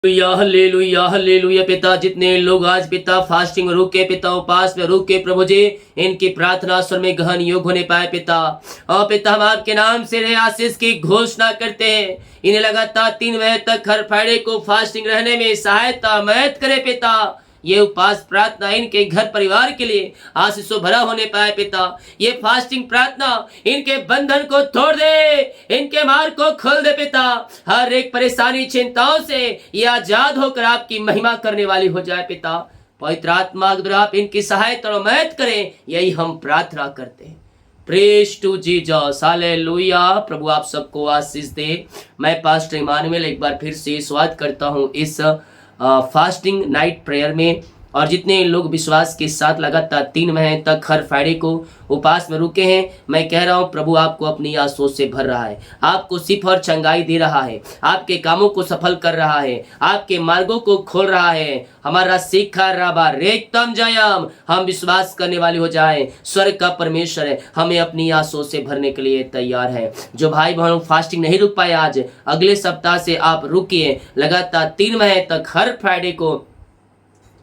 Hallelujah hallelujah पिता, जितने लोग आज पिता फास्टिंग में रुके, पिता उपवास में रुके, प्रभु जी इनकी प्रार्थना स्वर में गहन योग होने पाए पिता। और पिता हम आपके नाम से रे आशीष की घोषणा करते हैं। इन्हें लगातार 3 महीने तक हर फ्राइडे को फास्टिंग रहने में सहायता मदद करे पिता। ये उपवास प्रार्थना इनके घर परिवार के लिए आशीषों भरा होने पाए पिता। ये फास्टिंग प्रार्थना इनके बंधन को तोड़ दे, इनके मार्ग को खोल दे पिता। हर एक परेशानी चिंताओं से ये आजाद होकर आपकी महिमा करने वाली हो जाए पिता। पवित्र आत्मा के द्वारा आप इनकी सहायता और मदद करें, यही हम प्रार्थना करते हैं। Praise to Jesus, hallelujah. प्रभु आप सबको आशीष दे। मैं पास्टर इमानुएल एक बार फिर से स्वागत करता हूँ इस फास्टिंग नाइट प्रेयर में। और जितने लोग विश्वास के साथ लगातार 3 महीने तक हर फ्राइडे को उपवास में रुके हैं, मैं कह रहा हूँ प्रभु आपको अपनी आशीषों से भर रहा है, आपको सिर्फ और चंगाई दे रहा है, आपके कामों को सफल कर रहा है, आपके मार्गों को खोल रहा है। हमारा सीखा राबा रेतम जयम, हम विश्वास करने वाले हो जाए। स्वर्ग का परमेश्वर है, हमें अपनी आशीषों से भरने के लिए तैयार है। जो भाई बहनों फास्टिंग नहीं रुक पाए, आज अगले सप्ताह से आप रुकिए। लगातार 3 महीने तक हर फ्राइडे को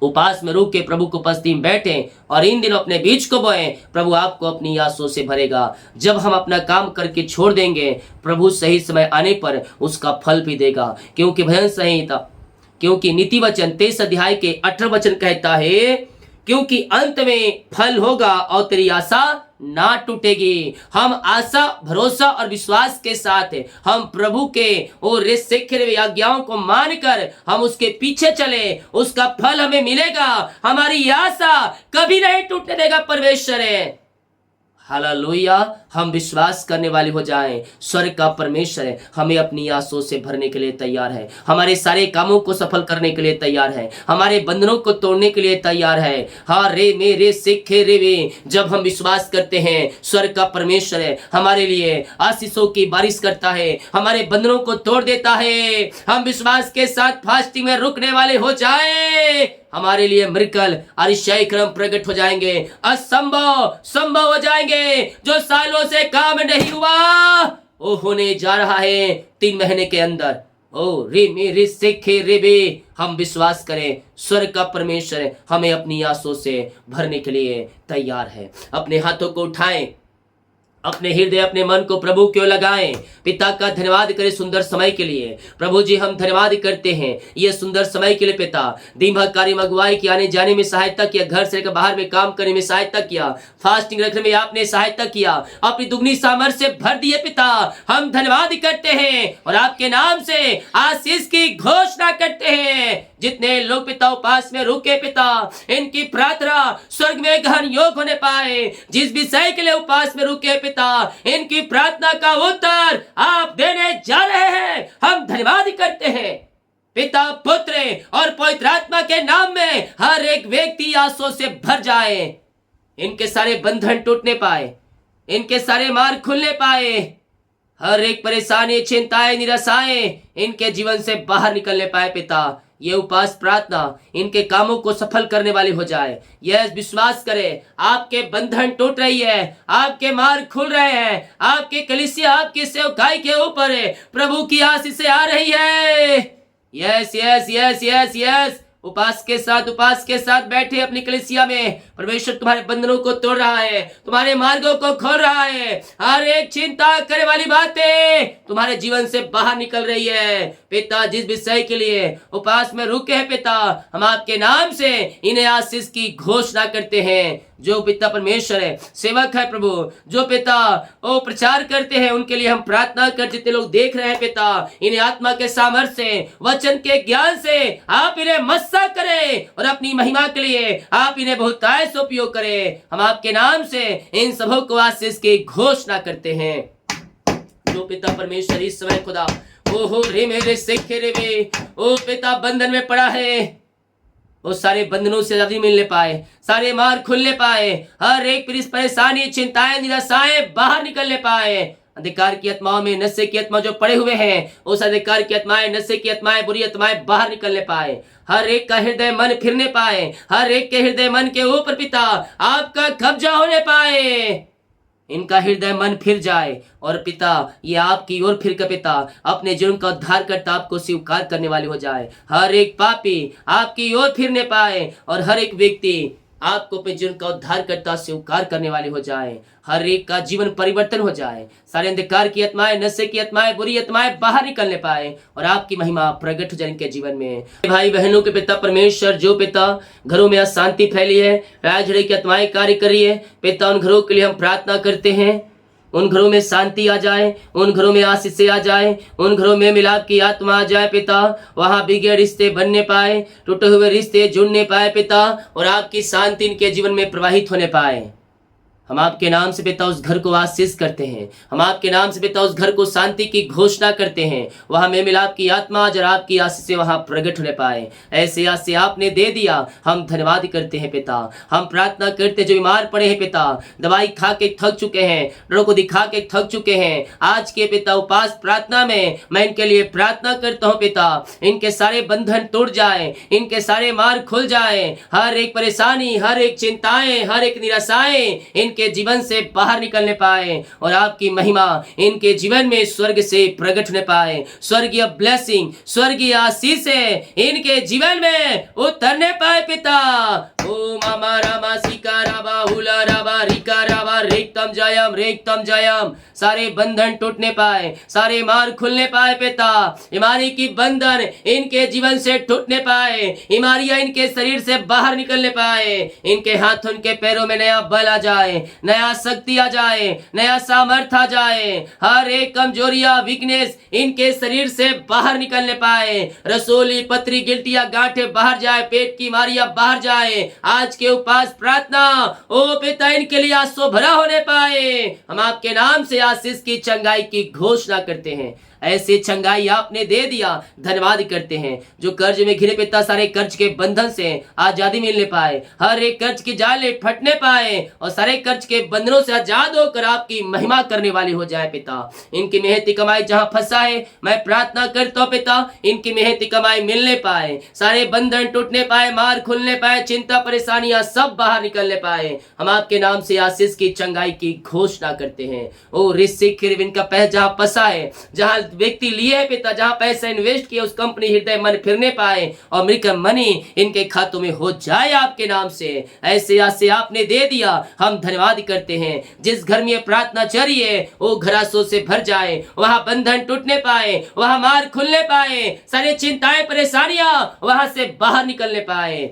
उपवास में रुक के प्रभु को उपस्थिति में बैठे और इन दिनों अपने बीज को बोए। प्रभु आपको अपनी आशीषों से भरेगा। जब हम अपना काम करके छोड़ देंगे, प्रभु सही समय आने पर उसका फल भी देगा। क्योंकि भजन संहिता, क्योंकि नीति वचन 23 अध्याय के 18 वचन कहता है, क्योंकि अंत में फल होगा और तेरी आशा ना टूटेगी। हम आशा, भरोसा और विश्वास के साथ हम प्रभु के और आज्ञाओं को मानकर हम उसके पीछे चले, उसका फल हमें मिलेगा। हमारी आशा कभी नहीं टूटने देगा परमेश्वर है। हालेलुया। हम विश्वास करने वाले हो जाएं। स्वर्ग का परमेश्वर है, हमें अपनी आशीषों से भरने के लिए तैयार है, हमारे सारे कामों को सफल करने के लिए तैयार है, हमारे बंधनों को तोड़ने के लिए तैयार है। हाँ रे मेरे सिखे रे वे, जब हम विश्वास करते हैं स्वर्ग का परमेश्वर है हमारे लिए आशीषों की बारिश करता है, हमारे बंधनों को तोड़ देता है। हम विश्वास के साथ फास्टिंग में रुकने वाले हो जाए, हमारे लिए मिरेकल आश्चर्य क्रम प्रकट हो जाएंगे, असंभव संभव हो जाएंगे। जो सालों से काम नहीं हुआ वो होने जा रहा है 3 महीने के अंदर। ओ रे मेरे सिखे रे बे, हम विश्वास करें स्वर्ग का परमेश्वर हमें अपनी आशीषों से भरने के लिए तैयार है। अपने हाथों को उठाएं, अपने हृदय अपने मन को प्रभु क्यों लगाएं। पिता का धन्यवाद करें सुंदर समय के लिए। प्रभु जी हम धन्यवाद करते हैं ये सुंदर समय के लिए। पिता दिन भर कार्य में अगुवाई की, आने जाने में सहायता किया, घर से बाहर में काम करने में सहायता किया, फास्टिंग रखने में आपने सहायता किया, अपनी दुगनी सामर्थ्य से भर दिए। पिता हम धन्यवाद करते हैं और आपके नाम से आशीष की घोषणा करते हैं। जितने लोग पिता उपवास में रुके, पिता इनकी प्रार्थना स्वर्ग में गहन योग होने पाए। जिस विषय के लिए उपवास में रुके पिता, इनकी प्रार्थना का उत्तर आप देने जा रहे हैं। हम धन्यवाद करते हैं पिता, पुत्र और पवित्र आत्मा के नाम में। हर एक व्यक्ति आशीषों से भर जाए, इनके सारे बंधन टूटने पाए, इनके सारे मार्ग खुलने पाए, हर एक परेशानी, चिंताएं, निराशाएं इनके जीवन से बाहर निकलने पाए। पिता ये उपवास प्रार्थना इनके कामों को सफल करने वाली हो जाए। यह विश्वास करें आपके बंधन टूट रही है, आपके मार्ग खुल रहे हैं, आपके कलीसिया आपकी सेवकाई के ऊपर प्रभु की आशीषें आ रही है। Yes yes yes yes yes. उपवास के साथ बैठे अपनी कलीसिया में, परमेश्वर तुम्हारे बंधनों को तोड़ रहा है, तुम्हारे मार्गों को खोल रहा है। हर एक चिंता करने वाली बातें तुम्हारे जीवन से बाहर निकल रही है। पिता जिस विषय के लिए उपवास में रुके हैं पिता, हम आपके नाम से इन्हें आशीष की घोषणा करते हैं। जो पिता परमेश्वर है, सेवक है प्रभु, जो पिता वो प्रचार करते हैं, उनके लिए हम प्रार्थना कर। जितने लोग देख रहे हैं पिता, इन्हें आत्मा के सामर्थ्य से, वचन के ज्ञान से आप इन्हें मस्सा करें और अपनी महिमा के लिए आप इन्हें बहुतायत से उपयोग करें। हम आपके नाम से इन सबों को आशीष की घोषणा करते हैं। जो पिता परमेश्वर इस समय खुदा ओहो रे मेरे सिखे रे वे, ओ पिता बंधन में पड़ा है, वो सारे बंधनों से आजादी मिलने पाए, सारे मार्ग खुलने पाए, हर एक परेशानी, चिंताएं, निराशाएं बाहर निकलने पाए। अंधकार की आत्माओं में नशे की आत्मा जो पड़े हुए हैं, उस अंधकार की आत्माएं, नशे की आत्माएं, बुरी आत्माएं बाहर निकलने पाए। हर एक का हृदय मन फिरने पाए, हर एक के हृदय मन के ऊपर पिता आपका कब्जा होने पाए। इनका हृदय मन फिर जाए और पिता ये आपकी ओर फिर कर पिता अपने जुर्म का उद्धार करता आपको स्वीकार करने वाले हो जाए। हर एक पापी आपकी ओर फिरने पाए और हर एक व्यक्ति आपको अपने जुर्म का उद्धार करता स्वीकार करने वाले हो जाए। हर एक का जीवन परिवर्तन हो जाए। सारे अंधकार की आत्माएं, नशे की आत्माएं, बुरी आत्माएं बाहर निकलने पाए और आपकी महिमा प्रकट हो जाए इनके जीवन में। भाई बहनों के पिता परमेश्वर, जो पिता घरों में अशांति फैली है, राजड़े की आत्माएं कार्य कर रही है पिता, उन घरों के लिए हम प्रार्थना करते हैं। उन घरों में शांति आ जाए, उन घरों में आशीष आ जाए, उन घरों में मिलाप की आत्मा आ जाए पिता। वहां बिगड़े रिश्ते बनने पाए, टूटे हुए रिश्ते जुड़ने पाए पिता, और आपकी शांति इनके जीवन में प्रवाहित होने पाए। हम आपके नाम से पिता उस घर को आशीष करते हैं। हम आपके नाम से पिता उस घर को शांति की घोषणा करते हैं। वहां में मिलाप की आत्मा जरा आपकी आशीष से वहां प्रकट होने पाए। ऐसे आशीष आपने दे दिया, हम धन्यवाद करते हैं पिता। हम प्रार्थना करते जो बीमार पड़े हैं पिता, दवाई खा के थक चुके हैं, डॉक्टर को दिखा के थक चुके हैं, आज के पिता उपास प्रार्थना में मैं इनके लिए प्रार्थना करता हूँ पिता। इनके सारे बंधन टूट जाए, इनके सारे मार्ग खुल जाए, हर एक परेशानी, हर एक चिंताएं, हर एक निराशाएं के जीवन से बाहर निकलने पाए और आपकी महिमा इनके जीवन में स्वर्ग से प्रकट होने पाए। स्वर्गीय ब्लेसिंग, स्वर्गीय आशीष इनके जीवन में उतरने पाए पिता। ओम अमा रामा सिका राबा हुला राबा रिका राबा रेक्तम जयम रेक्तम जयम। सारे बंधन टूटने पाए, सारे मार्ग खुलने पाए पिता। बीमारी की बंधन इनके जीवन से टूटने पाए, बीमारियां इनके शरीर से बाहर निकलने पाए। इनके हाथों, इनके पैरों में नया बल आ जाए, नया शक्ति आ जाए, नया सामर्थ आ जाए। हर एक कमजोरिया, वीकनेस इनके शरीर से बाहर निकलने पाए। रसोली, पथरी, गिल्टिया, गांठे बाहर जाए, पेट की बीमारियां बाहर जाए। आज के उपास प्रार्थना ओ पिता इनके लिए आंसू भरा होने पाए। हम आपके नाम से आशीष की, चंगाई की घोषणा करते हैं। ऐसे चंगाई आपने दे दिया, धन्यवाद करते हैं। जो कर्ज में घिरे पिता, सारे कर्ज के बंधन से आजादी मिलने पाए, हर एक कर्ज की जाले फटने पाए और सारे कर्ज के बंधनों से आजाद होकर आपकी महिमा करने वाली हो जाए पिता। इनकी मेहनती कमाई जहां फंसा है, मैं प्रार्थना करता हूं पिता इनकी मेहनती कमाई मिलने पाए, सारे बंधन टूटने पाए, मार खुलने पाए, चिंता परेशानियां सब बाहर निकलने पाए। हम आपके नाम से आशीष की, चंगाई की घोषणा करते हैं। ओ ऋषि खिरविन का पैसा जहां फंसा है, जहां व्यक्ति लिए है पिता, जहां पैसा इन्वेस्ट किया, उस कंपनी हृदय मन फिरने पाए और मृत मनी इनके खातों में हो जाए आपके नाम से। ऐसे आसे आपने दे दिया, हम धन्यवाद करते हैं। जिस घर में प्रार्थना चली है वो घर आंसू से भर जाए, वहां बंधन टूटने पाए, वहां मार खुलने पाए, सारी चिंताएं परेशानियां वहां से बाहर निकलने पाए,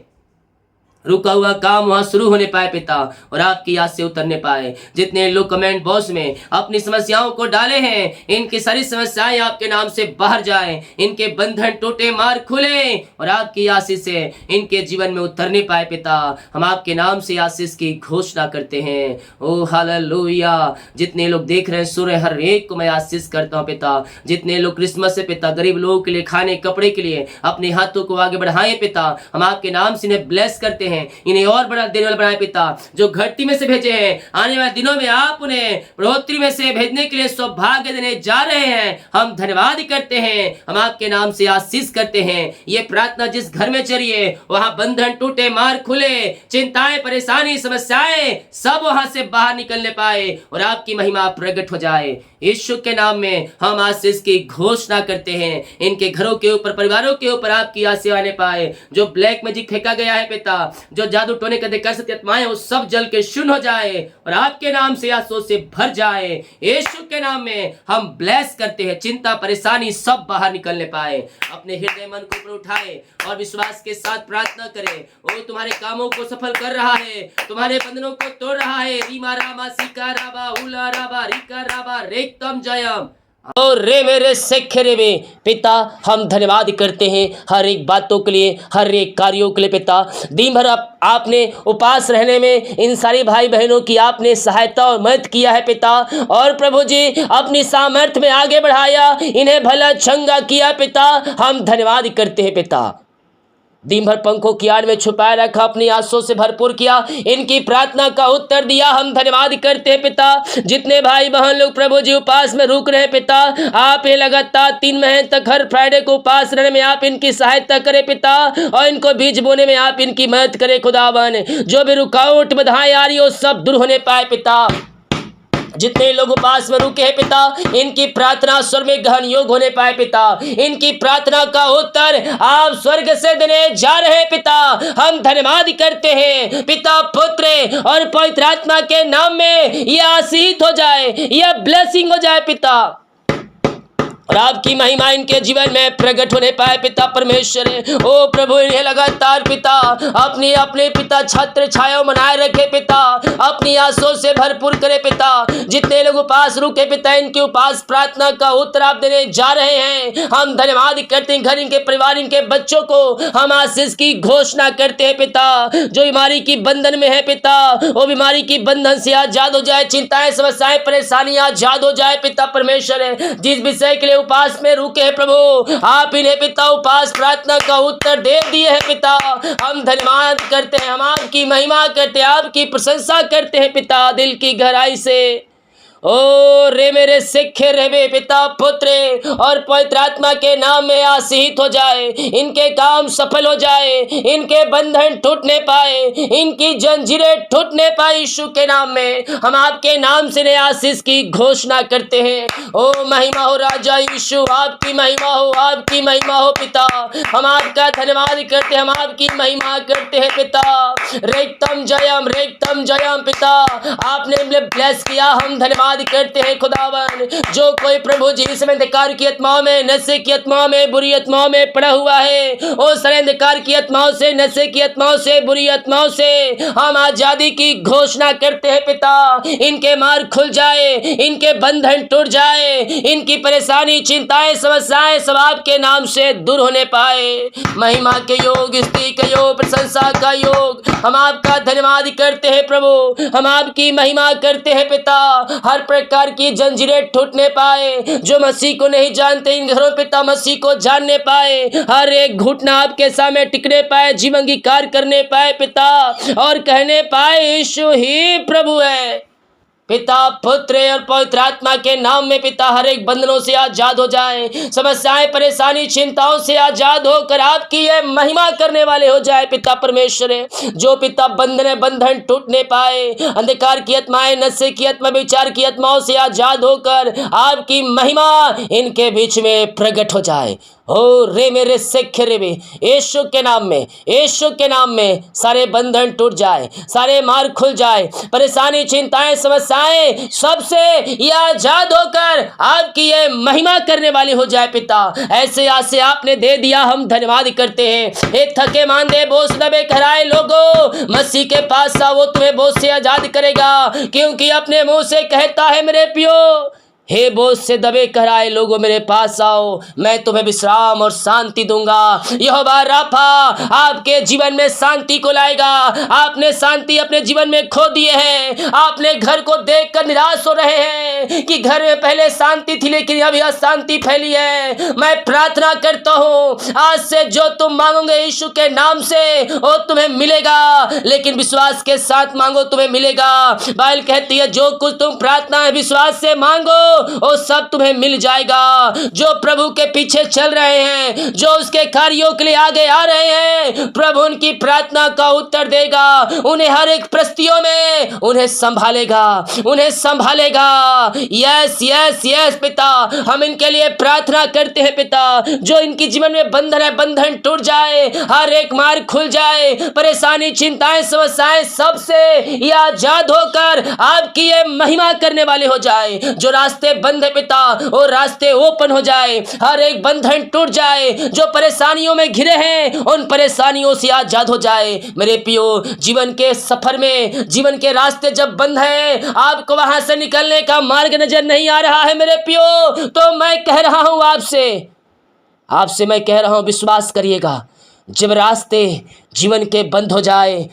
रुका हुआ काम वहां शुरू होने पाए पिता और आपकी याद से उतरने पाए। जितने लोग कमेंट बॉक्स में अपनी समस्याओं को डाले हैं, इनकी सारी समस्याएं आपके नाम से बाहर जाए, इनके बंधन टूटे, मार खुले और आपकी आशीष से इनके जीवन में उतरने पाए पिता। हम आपके नाम से आशीष की घोषणा करते हैं। ओ हालेलुया। जितने लोग देख रहे हैं सुन रहे, हर एक को मैं आशीष करता हूँ पिता। जितने लोग क्रिसमस से पिता गरीब लोगों के लिए खाने कपड़े के लिए अपने हाथों को आगे बढ़ाए पिता, हम आपके नाम से इन्हें ब्लेस करते हैं, इन्हें और बड़ा देने वाला बनाए पिता। जो घटती में से भेजे हैं, आने वाले दिनों में आप उन्हें बढ़ोतरी में से भेजने के लिए सौभाग्य देने जा रहे हैं। हम धन्यवाद करते हैं, हम आपके नाम से आशीष करते हैं। ये प्रार्थना जिस घर में चलिए वहां बंधन टूटे, मार खुले, चिंताएं, परेशानी, समस्याएं सब वहां से बाहर निकलने पाए और आपकी महिमा प्रकट हो जाए। यीशु के नाम में हम आशीष की घोषणा करते हैं। इनके घरों के ऊपर, परिवारों के ऊपर आपकी आशीष आने पाए। जो ब्लैक मैजिक फेंका गया है पिता, जो जादू टोने का कर सकती आत्माएं, वो सब जल के शून्य हो जाए और आपके नाम से आंसू से भर जाए। यीशु के नाम में हम ब्लेस करते हैं। चिंता परेशानी सब बाहर निकलने पाए। अपने हृदय मन को ऊपर उठाए और विश्वास के साथ प्रार्थना करें। वो तुम्हारे कामों को सफल कर रहा है, तुम्हारे बंधनों को तोड़ रहा है। रीमा रामा सिका राबा उला राबा रिका राबा रेक्तम जयम। और रे मेरे सेखेरे में पिता हम धन्यवाद करते हैं हर एक बातों के लिए, हर एक कार्यों के लिए पिता। दिन भर आपने उपास रहने में इन सारे भाई बहनों की आपने सहायता और मदद किया है पिता। और प्रभु जी अपनी सामर्थ्य में आगे बढ़ाया, इन्हें भला चंगा किया पिता। हम धन्यवाद करते हैं पिता। दिन भर पंखों की आड़ में छुपाए रखा, अपनी आंसुओं से भरपूर किया, इनकी प्रार्थना का उत्तर दिया। हम धन्यवाद करते हैं पिता। जितने भाई बहन लोग प्रभु जी उपास में रुक रहे हैं पिता, आप ये लगातार 3 महीने तक हर फ्राइडे को उपास रहने में आप इनकी सहायता करें पिता, और इनको बीज बोने में आप इनकी मदद करें खुदावन। जो भी रुकावट बाधाएं आ रही हो सब दूर होने पाए पिता। जितने लोग उपवास में रुके हैं पिता, इनकी प्रार्थना स्वर्ग में ग्रहण योग्य होने पाए पिता। इनकी प्रार्थना का उत्तर आप स्वर्ग से देने जा रहे हैं पिता। हम धन्यवाद करते हैं पिता, पुत्र और पवित्र आत्मा के नाम में यह आशीष हो जाए, यह ब्लेसिंग हो जाए पिता, और आपकी महिमा इनके जीवन में प्रकट होने पाए पिता परमेश्वर। ओ प्रभु, इन्हें लगातार पिता अपनी अपने पिता छत्र छाया बनाए रखे पिता, अपनी आंसुओं से भरपूर करे पिता। जितने लोग उपास रुके पिता, इनके उपास प्रार्थना का उत्तर आप देने जा रहे हैं। हम धन्यवाद करते हैं, घर इनके परिवार इनके बच्चों को हम आशीष की घोषणा करते हैं पिता। जो बीमारी की बंधन में है पिता, वो बीमारी की बंधन से आजाद हो जाए, चिंताएं समस्याएं परेशानियां आजाद हो जाए पिता परमेश्वर। जिस विषय के लिए उपास में रुके हैं प्रभु, आप इन्हें पिता उपास प्रार्थना का उत्तर दे दिए हैं पिता। हम धन्यवाद करते हैं, हम आपकी महिमा करते हैं, आपकी प्रशंसा करते हैं पिता दिल की गहराई से। ओ रे मेरे सिखे रे पिता, पुत्र और पवित्र आत्मा के नाम में आशीष हो जाए, इनके काम सफल हो जाए, इनके बंधन टूटने पाए, इनकी जंजीरें टूटने पाए। यीशु के नाम में हम आपके नाम से नए आशीष की घोषणा करते हैं। ओ महिमा हो राजा यीशु, आपकी महिमा हो, आपकी महिमा हो पिता। हम आपका धन्यवाद करते हैं, हम आपकी महिमा करते हैं पिता। रेक्तम जयम पिता, आपने ब्लेस किया, हम धन्यवाद करते हैं खुदावन। जो कोई प्रभु जी इस समय अंधकार की आत्माओं में, नशे की आत्माओं में, बुरी आत्माओं में पड़ा हुआ है, ओ सारे अंधकार की आत्माओं से, नशे की आत्माओं से, बुरी आत्माओं से हम आजादी की घोषणा करते हैं पिता। इनके मार्ग खुल जाए, इनके बंधन टूट जाए, इनकी परेशानी चिंताएं समस्याएं सब आपके नाम से दूर होने पाए। महिमा के योग, स्तुति के योग, प्रशंसा का योग हम आपका धन्यवाद करते हैं प्रभु। हम आपकी महिमा करते हैं पिता। हर प्रकार की जंजीरें टूटने पाए, जो मसीह को नहीं जानते इन घरों पिता मसीह को जानने पाए। हर एक घुटना आपके सामने टिकने पाए, जीवन की कार्य करने पाए पिता, और कहने पाए यीशु ही प्रभु है। पिता पुत्र और पवित्र आत्मा के नाम में पिता हर एक बंधनों से आजाद हो जाए, समस्याएं परेशानी चिंताओं से आजाद होकर आपकी ये महिमा करने वाले हो जाए पिता परमेश्वर। जो पिता बंधन टूटने पाए, अंधकार की आत्माएं, नशे की आत्मा, विचार की आत्माओं से आजाद होकर आपकी महिमा इनके बीच में प्रकट हो जाए। ओ रे मेरे सिखे रे, यीशु के नाम में, यीशु के नाम में सारे बंधन टूट जाए, सारे मार्ग खुल जाए, परेशानी चिंताएं समस्याएं सबसे ये आजाद होकर आपकी ये महिमा करने वाली हो जाए पिता। ऐसे आज से आपने दे दिया, हम धन्यवाद करते हैं। एक थके मांदे बोझ दबे कराए लोगों, मसीह के पास आओ, वो तुम्हें बोझ से आजाद करेगा, क्योंकि अपने मुंह से कहता है मेरे पियो, हे बोझ से दबे कराए लोगों मेरे पास आओ, मैं तुम्हें विश्राम और शांति दूंगा। यहोवा राफा आपके जीवन में शांति को लाएगा। आपने शांति अपने जीवन में खो दिए हैं। आपने घर को देखकर निराश हो रहे हैं कि घर में पहले शांति थी लेकिन अभी अशांति फैली है। मैं प्रार्थना करता हूँ आज से जो तुम मांगोगे यीशु के नाम से वो तुम्हें मिलेगा, लेकिन विश्वास के साथ मांगो तुम्हें मिलेगा। बाइबल कहती है जो कुछ तुम प्रार्थना विश्वास से मांगो वो सब तुम्हें मिल जाएगा। जो प्रभु के पीछे चल रहे हैं, जो उसके कार्यों के लिए आगे आ रहे हैं, प्रभु उनकी प्रार्थना का उत्तर देगा। उन्हें हर एक परिस्थितियों में उन्हें संभालेगा, उन्हें संभालेगा। यस यस यस पिता, हम इनके लिए प्रार्थना करते हैं पिता। जो इनके जीवन में बंधन है, बंधन टूट जाए, हर एक मार्ग खुल जाए, परेशानी चिंताएं समस्याएं सबसे ये आजाद होकर आपकी ये महिमा करने वाले हो जाए। जो रास्ते बंद है पिता वो रास्ते ओपन हो जाए, हर एक बंधन टूट जाए। जो परेशानियों में घिरे हैं उन परेशानियों से आजाद हो जाए। मेरे पियो, जीवन के सफर में, जीवन के रास्ते जब बंद है, आपको वहां से निकलने का मार्ग नजर नहीं आ रहा है मेरे पियो, तो मैं कह रहा हूं आपसे मैं कह रहा हूं विश्वास करिएगा। जब रास्ते जीवन के बंद हो जाए,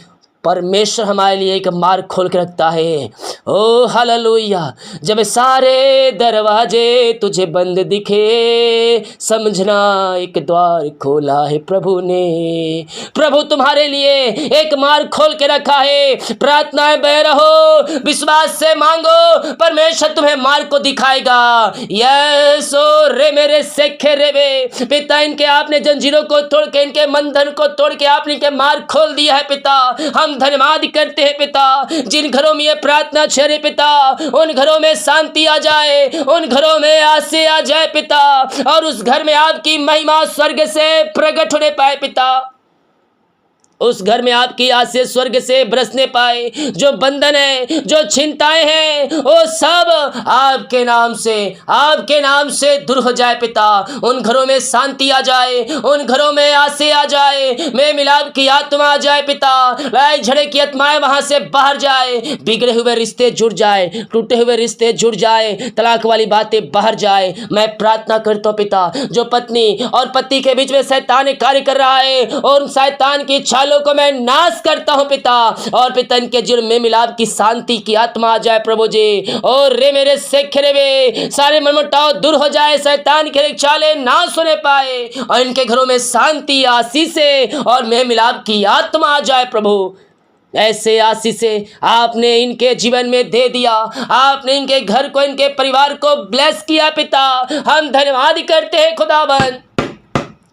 परमेश्वर हमारे लिए एक मार्ग खोल के रखता है। ओ हालेलुया। जब सारे दरवाजे तुझे बंद दिखे, समझना एक द्वार खोला है प्रभु ने। प्रभु तुम्हारे लिए एक मार्ग खोल के रखा है। प्रार्थनाएं बह रहो, विश्वास से मांगो, परमेश्वर तुम्हें मार्ग को दिखाएगा। यस ओ रे मेरे सेखे रे पिता, इनके आपने जंजीरों को तोड़ के, इनके बंधन को तोड़ के आपने इनके मार्ग खोल दिया है पिता। हम हम धन्यवाद करते हैं पिता। जिन घरों में ये प्रार्थना चले पिता, उन घरों में शांति आ जाए, उन घरों में आसे आ जाए पिता, और उस घर में आपकी महिमा स्वर्ग से प्रकट होने पाए पिता। उस घर में आपकी आशीष स्वर्ग से बरसने पाए। जो बंधन है, जो चिंताएं हैं, वो सब आपके नाम से दूर हो जाए पिता। उन घरों में शांति आ जाए, उन घरों में आशा आ जाए, में मिलाप की आत्मा आ जाए पिता। लड़ाई झगड़े की आत्माएं वहां से बाहर जाए, बिगड़े हुए रिश्ते जुड़ जाए, टूटे हुए रिश्ते जुड़ जाए, तलाक वाली बातें बाहर जाए। मैं प्रार्थना करता हूं पिता, जो पत्नी और पति के बीच में शैतान कार्य कर रहा है, और शैतान की चालों को मैं नाश करता हूं पिता। और पिता इनके जीवन में मिलाप की शांति की आत्मा आ जाए प्रभु जी। और रे मेरे सेखरे वे सारे मनमुटाव दूर हो जाए, शैतान के चाले नाश होने पाए, और इनके घरों में शांति, आशीष और में मिलाप की आत्मा आ जाए प्रभु। ऐसे आशीष से आपने इनके जीवन में दे दिया, आपने इनके घर को, इनके परिवार को ब्लेस किया पिता। हम धन्यवाद करते हैं खुदावन।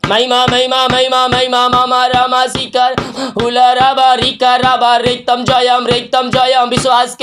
महिमा महिमा महिमा महिमा मामा रामा सीकर हुला राबा रिका राबा रेतम जयम। विश्वास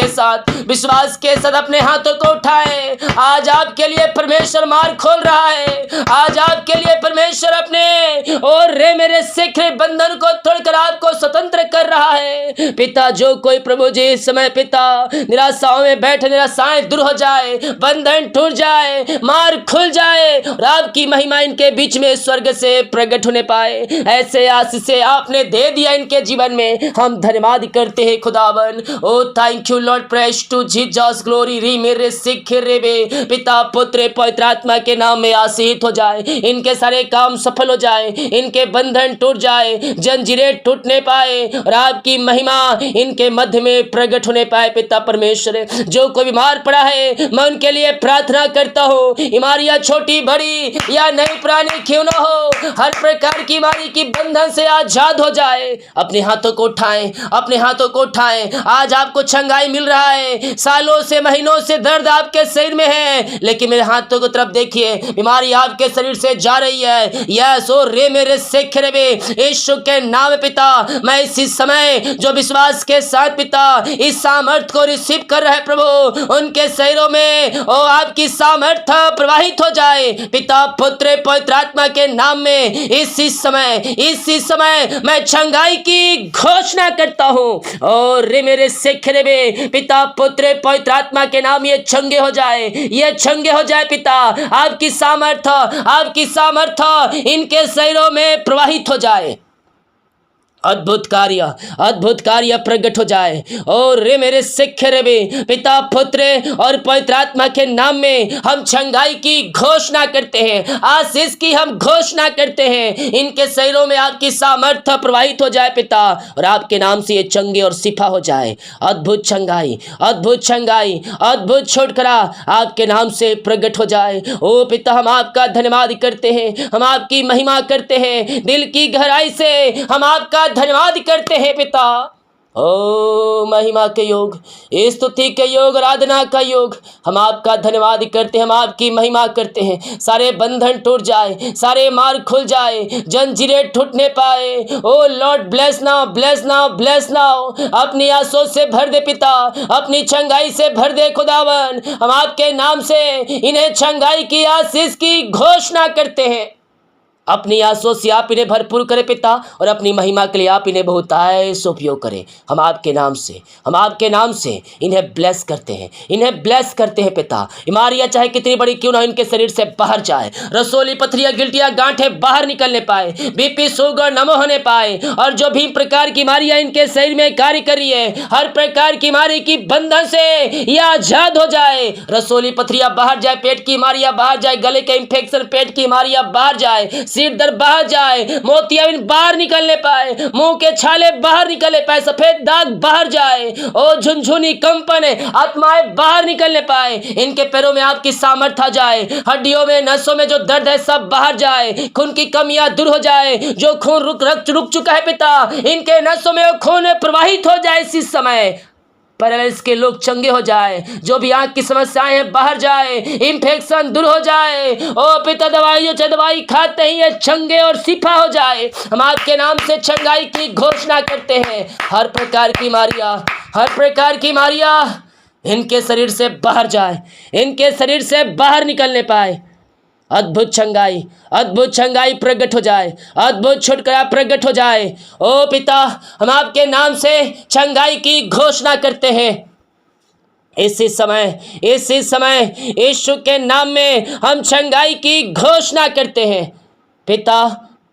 के साथ अपने हाथों को उठाए। आज आपके लिए परमेश्वर मार्ग खोल रहा है। आज आपके लिए परमेश्वर अपने और रे मेरे सिखरे बंधन को तोड़कर आपको स्वतंत्र कर रहा है पिता। जो कोई प्रभु जी इस समय पिता निराशाओं में बैठे, निराशाएं दूर हो जाए, बंधन टूट जाए, मार्ग खुल जाए, और आपकी महिमा इनके बीच में स्वर्ग से प्रकट होने पाए। ऐसे आशीष से आपने दे दिया इनके जीवन में। हम धन्यवाद करते हैं खुदावन। Oh thank you Lord, praise to Jesus, glory री मेरे सिख रे वे। पिता पुत्र पवित्र आत्मा के नाम में आशीष हो जाए। इनके सारे काम सफल हो जाए, इनके बंधन टूट जाए, जंजीरें टूटने पाए, और आपकी महिमा इनके मध्य में प्रकट होने पाए पिता परमेश्वर। जो कोई बीमार पड़ा है, मैं उनके लिए प्रार्थना करता हूँ। बीमारियां छोटी बड़ी या नई पुरानी क्यों ना हो, हर प्रकार की बीमारी की बंधन से आजाद हो जाए। अपने हाथों को उठाएं, अपने हाथों को उठाएं। आज आपको चंगाई मिल रहा है। सालों से महीनों से दर्द आपके शरीर में है, लेकिन मेरे हाथों की तरफ देखिए, बीमारी आपके शरीर से जा रही है। यस ओ रे मेरे सेखरे वे, यीशु के नाम पिता, मैं इसी समय जो विश्वास के साथ पिता इस सामर्थ को रिसीव कर रहे प्रभु, उनके शरीरों में ओ आपकी सामर्थ प्रवाहित हो जाए पिता पुत्र पवित्र आत्मा के नाम में। इसी समय मैं चंगाई की घोषणा करता हूं। और रे मेरे सेखरे वे पिता पुत्र पवित्र आत्मा के नाम ये चंगे हो जाए, ये चंगे हो जाए पिता। आपकी सामर्थ इनके शरीरों में प्रवाहित हो जाए। अद्भुत कार्य प्रकट हो जाए। और रे मेरे सिखरे में पिता पुत्र और पवित्र आत्मा के नाम में हम चंगाई की घोषणा करते हैं, आशीष की हम घोषणा करते हैं। इनके शरीरों में आपकी सामर्थ्य प्रवाहित हो जाए पिता, और आपके नाम से ये चंगे और शिफा हो जाए। अद्भुत चंगाई, अद्भुत छुटकारा आपके नाम से प्रकट हो जाए। ओ पिता, हम आपका धन्यवाद करते हैं, हम आपकी महिमा करते हैं। दिल की गहराई से हम आपका धन्यवाद करते हैं पिता। ओ महिमा के योग, स्तुति के योग, आराधना का योग, हम आपका धन्यवाद करते हैं, हम आपकी महिमा करते हैं। सारे बंधन टूट जाए, सारे मार्ग खुल जाए, जंजीरें टूटने पाए। Oh Lord bless now, bless now, bless now. अपनी आंसू से भर दे पिता, अपनी चंगाई से भर दे खुदावन। हम आपके नाम से इन्हें चंगाई की आशीष की घोषणा करते हैं। अपनी आंसू से आप इन्हें भरपूर करें पिता, और अपनी महिमा के लिए आप इन्हें बहुतायत से उपयोग करें। हम आपके नाम से इन्हें ब्लेस करते हैं पिता। बीमारियां चाहे कितनी बड़ी क्यों ना, इनके शरीर से बाहर जाए। रसोली, पथरियां, गिल्टियां, गांठें बाहर निकलने पाए, बीपी शुगर नम होने पाए, और जो भी प्रकार की बीमारियां इनके शरीर में कार्य कर रही है, हर प्रकार की बीमारी की बंधन से यह आजाद हो जाए। रसोली पथरियां बाहर जाए, पेट की बीमारियां बाहर जाए, गले के इंफेक्शन, पेट की बीमारियां बाहर जाए, सिर दर्द बाहर जाए, मोतियाबिंद बाहर निकलने पाए, मुंह के छाले बाहर निकलने पाए, सफेद दाग बाहर जाए, और झुनझुनी कंपन आत्माएं बाहर निकलने पाए। इनके पैरों में आपकी सामर्थ आ जाए, हड्डियों में नसों में जो दर्द है सब बाहर जाए, खून की कमियां दूर हो जाए। जो खून रक्त रुक चुका है पिता, इनके नसों में खून प्रवाहित हो जाए इसी समय। पैरालिसिस के लोग चंगे हो जाए, जो भी आंख की समस्याएं हैं बाहर जाए, इन्फेक्शन दूर हो जाए। ओ पिता, दवाई खाते ही ये चंगे और शिफा हो जाए। हम आपके नाम से चंगाई की घोषणा करते हैं। हर प्रकार की बीमारियां इनके शरीर से बाहर जाए, इनके शरीर से बाहर निकलने पाए। अद्भुत चंगाई प्रकट हो जाए, अद्भुत छुटकारा प्रकट हो जाए। ओ पिता, हम आपके नाम से चंगाई की घोषणा करते हैं। इसी समय यीशु के नाम में हम चंगाई की घोषणा करते हैं। पिता,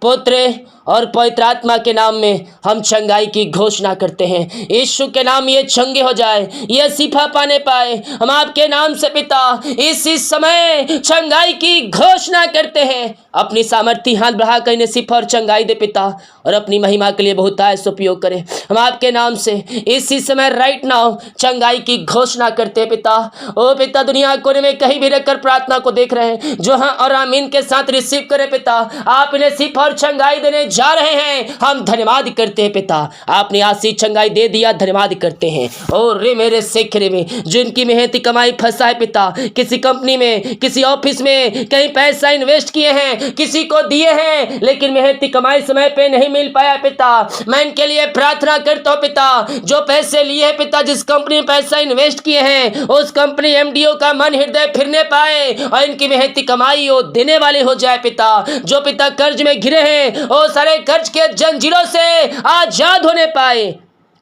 पुत्र और पवित्र आत्मा के नाम में हम चंगाई की घोषणा करते हैं। यीशु के नाम ये चंगे हो जाए, ये शिफा पाने पाए। हम आपके नाम से पिता इसी समय चंगाई की घोषणा करते हैं। अपनी सामर्थ्य हाथ बढ़ाकर इन्हें शिफा और चंगाई दे पिता, और अपनी महिमा के लिए बहुतायत उपयोग करें। हम आपके नाम से इसी समय राइट नाउ चंगाई की घोषणा करते हैं पिता। ओ पिता, दुनिया कोने में कहीं भी रहकर प्रार्थना को देख रहे हैं, जो हाँ और आमीन के साथ रिसीव करें पिता। आप इन्हें शिफा और चंगाई देने जा रहे हैं, हम धन्यवाद करते हैं पिता। आपने आशीष चंगाई दे दिया, धन्यवाद करते हैं। और रे मेरे सेखरे में जिनकी मेहनती कमाई फंसा है पिता, किसी कंपनी में, किसी ऑफिस में कहीं पैसा इन्वेस्ट किए हैं, किसी को दिए हैं, लेकिन मेहनती कमाई समय पे नहीं मिल पाया पिता। मैं इनके लिए प्रार्थना करता हूँ पिता, जो पैसे लिए हैं पिता, जिस कंपनी में पैसा इन्वेस्ट किए हैं, उस कंपनी एमडीओ का मन हृदय फिरने पाए और इनकी मेहनती कमाई वो देने वाले हो जाए पिता। जो पिता कर्ज में घिरे हैं, वो सारे कर्ज के जंजीरों से आजाद होने पाए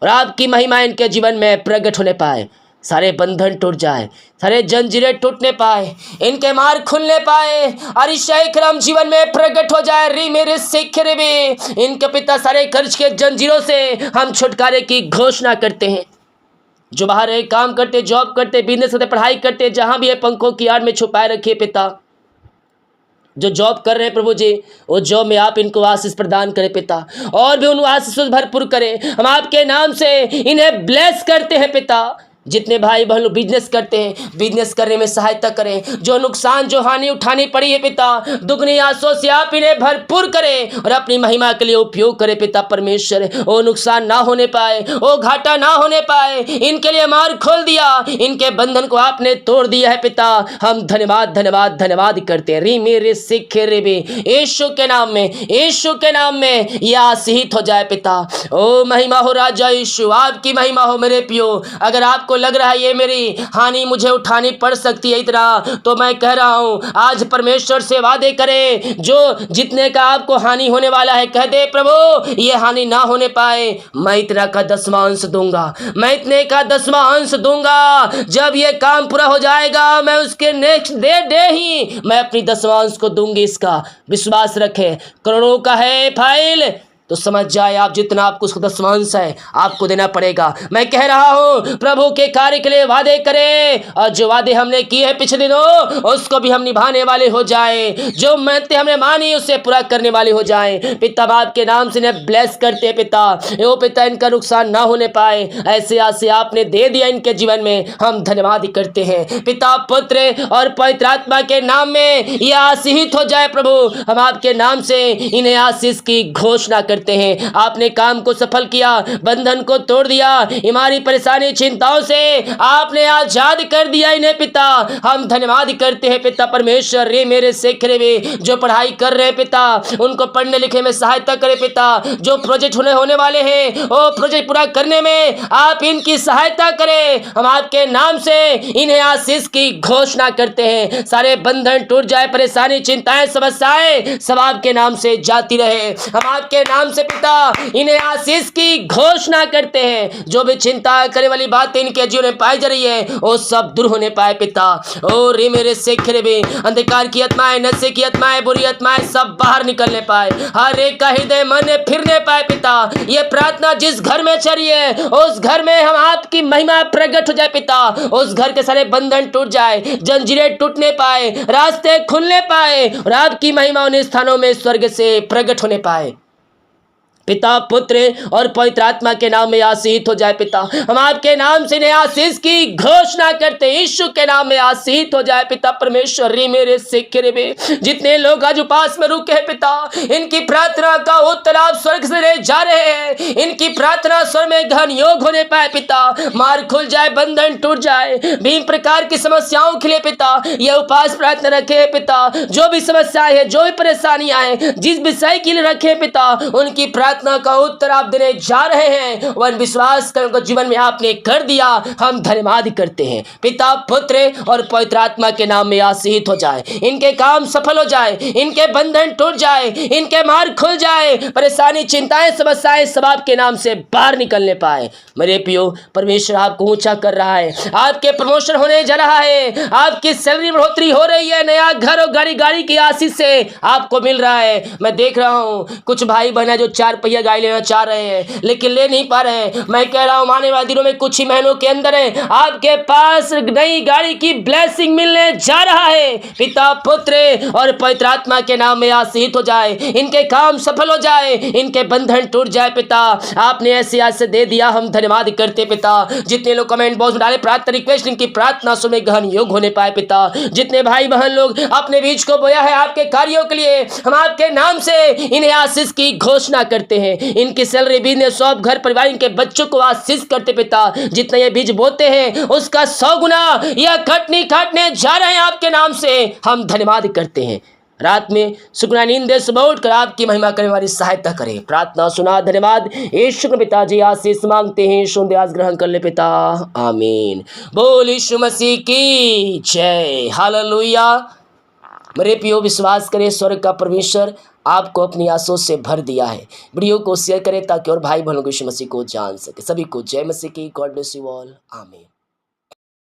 और आपकी महिमा इनके जीवन में प्रकट होने पाए। सारे बंधन टूट जाए, सारे जंजीरें टूटने पाए, इनके मार्ग खुलने पाए और ईश्वर जीवन में प्रकट हो जाए। री मेरे सिखरे में इनके पिता सारे कर्ज के जंजीरों से हम छुटकारे की घोषणा करते हैं। जो बाहर है, काम करते, जॉब करते, बिजनेस करते, पढ़ाई करते, जहां भी है पंखों की आड़ में छुपाए रखिए पिता। जो जॉब कर रहे हैं प्रभु जी, वो जॉब में आप इनको आशीष प्रदान करें पिता, और भी उन आशीष भरपूर करें। हम आपके नाम से इन्हें ब्लेस करते हैं पिता। जितने भाई बहन लोग बिजनेस करते हैं, बिजनेस करने में सहायता करें। जो नुकसान, जो हानि उठानी पड़ी है पिता, दुगनी आंसुओं से आप इन्हें भरपूर करें और अपनी महिमा के लिए उपयोग करें पिता परमेश्वर। वो नुकसान ना होने पाए, वो घाटा ना होने पाए, इनके लिए मार्ग खोल दिया, इनके बंधन को आपने तोड़ दिया है पिता। हम धन्यवाद करते हैं। री मेरे सिखे रे बे, यीशु के नाम में यह आशीष हो जाए पिता। ओ महिमा हो राजा यीशु, आपकी महिमा हो मेरे पियो। अगर आपको लग रहा है ये मेरी हानि मुझे उठानी पड़ सकती है इतना, तो मैं कह रहा हूं आज परमेश्वर से वादे करें, जो जितने का आपको हानि होने वाला है, कह दे प्रभु ये हानि ना होने पाए। मैं इतना का 10वां अंश दूंगा, मैं इतने का 10वां अंश दूंगा। जब ये काम पूरा हो जाएगा, मैं उसके नेक्स्ट डे ही मैं अपनी 10वां अंश को दूंगी। इसका विश्वास रखे। करोड़ों का है फाइल तो समझ जाए आप, जितना आपको उसको 10वां अंश है आपको देना पड़ेगा। मैं कह रहा हूं प्रभु के कार्य के लिए वादे करें, और जो वादे हमने किए हैं पिछले दिनों उसको भी हम निभाने वाले हो जाए। जो मेहनतें हमने मानी उसे पूरा करने वाले हो जाए। पिता बाप के नाम से इन्हें ब्लेस करते हैं पिता। ओ पिता, इनका नुकसान ना होने पाए, ऐसे आसे आपने दे दिया इनके जीवन में, हम धन्यवाद करते हैं। पिता, पुत्र और पवित्र आत्मा के नाम में यह आशीष हो जाए प्रभु। हम आपके नाम से इन्हें आशीष की घोषणा करते हैं। आपने काम को सफल किया, बंधन को तोड़ दिया, हमारी परेशानी चिंताओं से आपने आजाद कर दिया इन्हें पिता। हम धन्यवाद करते हैं पिता परमेश्वर। रे मेरे सेखरे में जो पढ़ाई कर रहे हैं पिता, उनको पढ़ने लिखने में सहायता करें पिता। जो प्रोजेक्ट होने वाले हैं, वो प्रोजेक्ट पूरा करने में आप इनकी सहायता करें। हम आपके नाम से इन्हें आशीष की घोषणा करते हैं। सारे बंधन टूट जाए, परेशानी, चिंताएं, समस्याएं सब आपके नाम से जाती रहे। हम आपके नाम से पिता इन्हें आशीष की घोषणा करते हैं। जो भी चिंता करने वाली बातें इनके जीवन में पाई जा रही है, वो सब दूर होने पाए पिता। और रे मेरे सेखरे में अंधकार की आत्माएं, नशे की आत्माएं, बुरी आत्माएं सब बाहर निकलने पाए, हर एक का हृदय मन फिरने पाए पिता। ये प्रार्थना जिस घर में चली है, उस घर में हम आपकी महिमा प्रकट हो जाए पिता। उस घर के सारे बंधन टूट जाए, जंजीरें टूटने पाए, रास्ते खुलने पाए और आपकी महिमा उन स्थानों में स्वर्ग से प्रकट होने पाए पिता, पुत्र और पवित्र आत्मा के नाम में आशीष हो जाए पिता। हम आपके नाम से नया आशीष की घोषणा करते हैं, यीशु के नाम में आशीष हो जाए पिता परमेश्वर। री मेरे सिखरे में जितने लोग आज उपास में रुके हैं पिता, इनकी प्रार्थना का उत्तर आप स्वर्ग से ले जा रहे हैं। इनकी प्रार्थना स्वर में गहन योग होने पाए पिता, मार खुल जाए, बंधन टूट जाए। विभिन्न प्रकार की समस्याओं के लिए पिता यह उपास प्रार्थना रखे हैं पिता। जो भी समस्याएं हैं, जो भी परेशानियां हैं, जिस विषय के लिए रखे पिता, उनकी प्रार्थना का उत्तर आप देने जा रहे हैं। वन विश्वास कर जीवन में आपने कर दिया, हम धन्यवाद करते हैं पिता, पुत्र और पवित्र आत्मा के नाम में आशीष हो जाए। इनके काम सफल हो जाए, इनके बंधन टूट जाए, इनके मार्ग खुल जाए, परेशानी, चिंताएं, समस्याएं सब आपके नाम से बाहर निकलने पाए। मेरे प्रियो, परमेश्वर आपको ऊंचा कर रहा है, आपके प्रमोशन होने जा रहा है, आपकी सैलरी बढ़ोतरी हो रही है, नया घर और गाड़ी की आशीष से आपको मिल रहा है। मैं देख रहा हूं कुछ भाई बहन जो 4 पहिया गाड़ी लेना चाह रहे हैं लेकिन ले नहीं पा रहे हैं। मैं कह रहा हूं आने वाले दिनों में कुछ ही महीनों के अंदर है आपके पास नई गाड़ी की ब्लेसिंग मिलने जा रहा है। पिता, पुत्र और पवित्र आत्मा के नाम में आशीष हो जाए, इनके काम सफल हो जाए, इनके बंधन टूट जाए पिता। आपने ऐसे आज से दे दिया, हम धन्यवाद करते पिता। जितने लोग कमेंट बॉक्स में डाले प्रार्थना रिक्वेस्ट, इनकी प्रार्थना सुन में गहन योग होने पाए पिता। जितने भाई बहन लोग अपने बीज को बोया है आपके कार्यों के लिए, हम आपके नाम से इन्हें आशीष की घोषणा करते हैं। इनकी सैलरी, बिजनेस, शॉप, घर परिवार, इनके बच्चों को आशीष करते पिता। जितना ये बीज बोते हैं उसका 100 गुना यह काटने जा रहे हैं आपके नाम से, हम धन्यवाद करते हैं। रात में सुखना नींद सुबह उठकर आपकी महिमा करने वाली सहायता करें। प्रार्थना सुना, धन्यवाद यीशु के पिताजी, आशीष मांगते हैं, सुंदर ग्रहण कर ले पिता, आमीन। बोल यीशु मसीह की जय, हालेलुया। मेरे प्रियो, विश्वास करें स्वर्ग का परमेश्वर आपको अपनी आशीषों से भर दिया है। वीडियो को शेयर करें ताकि और भाई बहनों को यीशु मसीह को जान सके। सभी को जय मसीह की। गॉड ब्लेस यू ऑल, आमीन।